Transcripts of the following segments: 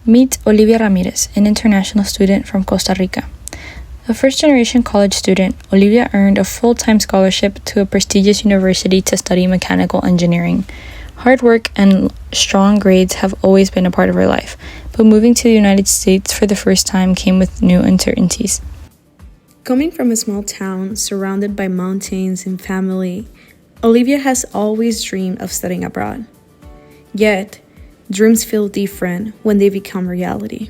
Meet Olivia Ramirez, an international student from Costa Rica. A first-generation college student, Olivia earned a full-time scholarship to a prestigious university to study mechanical engineering. Hard work and strong grades have always been a part of her life, but moving to the United States for the first time came with new uncertainties. Coming from a small town surrounded by mountains and family, Olivia has always dreamed of studying abroad. Yet, dreams feel different when they become reality.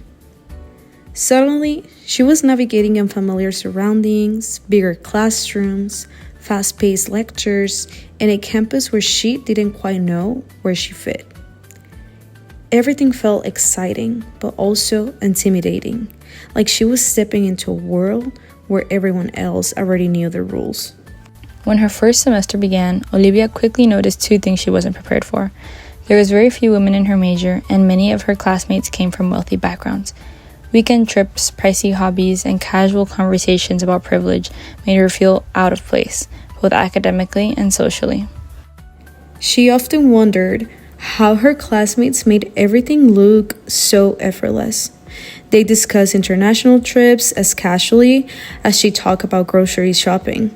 Suddenly, she was navigating unfamiliar surroundings, bigger classrooms, fast-paced lectures, and a campus where she didn't quite know where she fit. Everything felt exciting, but also intimidating, like she was stepping into a world where everyone else already knew the rules. When her first semester began, Olivia quickly noticed two things she wasn't prepared for. There was very few women in her major, and many of her classmates came from wealthy backgrounds. Weekend trips, pricey hobbies, and casual conversations about privilege made her feel out of place, both academically and socially. She often wondered how her classmates made everything look so effortless. They discussed international trips as casually as she talked about grocery shopping.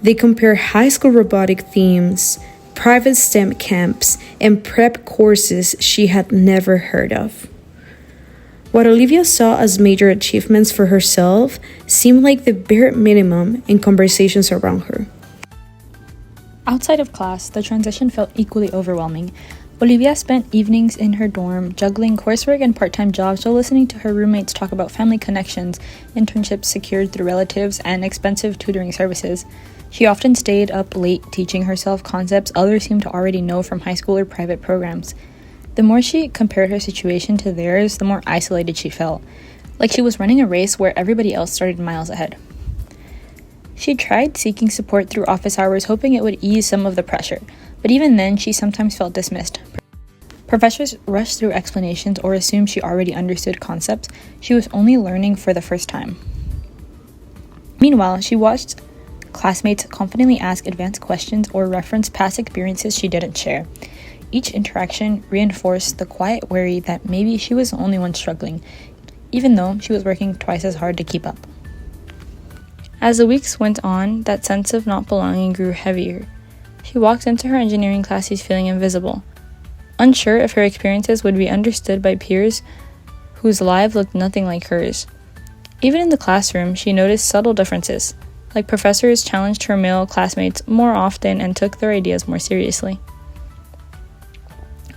They compared high school robotic themes, private STEM camps, and prep courses she had never heard of. What Olivia saw as major achievements for herself seemed like the bare minimum in conversations around her. Outside of class, the transition felt equally overwhelming. Olivia spent evenings in her dorm, juggling coursework and part-time jobs while listening to her roommates talk about family connections, internships secured through relatives, and expensive tutoring services. She often stayed up late teaching herself concepts others seemed to already know from high school or private programs. The more she compared her situation to theirs, the more isolated she felt, like she was running a race where everybody else started miles ahead. She tried seeking support through office hours, hoping it would ease some of the pressure, but even then, she sometimes felt dismissed. Professors rushed through explanations or assumed she already understood concepts she was only learning for the first time. Meanwhile, she watched classmates confidently ask advanced questions or reference past experiences she didn't share. Each interaction reinforced the quiet worry that maybe she was the only one struggling, even though she was working twice as hard to keep up. As the weeks went on, that sense of not belonging grew heavier. She walked into her engineering classes feeling invisible, unsure if her experiences would be understood by peers whose lives looked nothing like hers. Even in the classroom, she noticed subtle differences, like professors challenged her male classmates more often and took their ideas more seriously.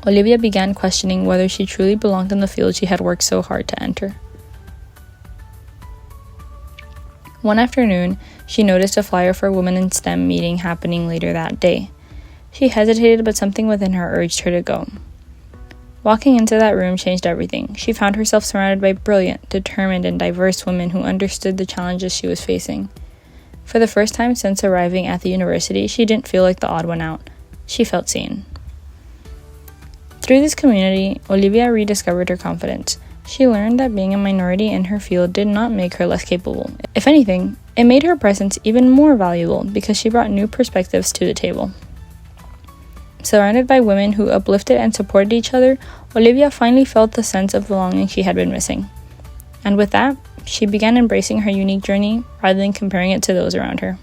Olivia began questioning whether she truly belonged in the field she had worked so hard to enter. One afternoon, she noticed a flyer for a Women in STEM meeting happening later that day. She hesitated, but something within her urged her to go. Walking into that room changed everything. She found herself surrounded by brilliant, determined, and diverse women who understood the challenges she was facing. For the first time since arriving at the university, she didn't feel like the odd one out. She felt seen. Through this community, Olivia rediscovered her confidence. She learned that being a minority in her field did not make her less capable. If anything, it made her presence even more valuable because she brought new perspectives to the table. Surrounded by women who uplifted and supported each other, Olivia finally felt the sense of belonging she had been missing. And with that, she began embracing her unique journey rather than comparing it to those around her.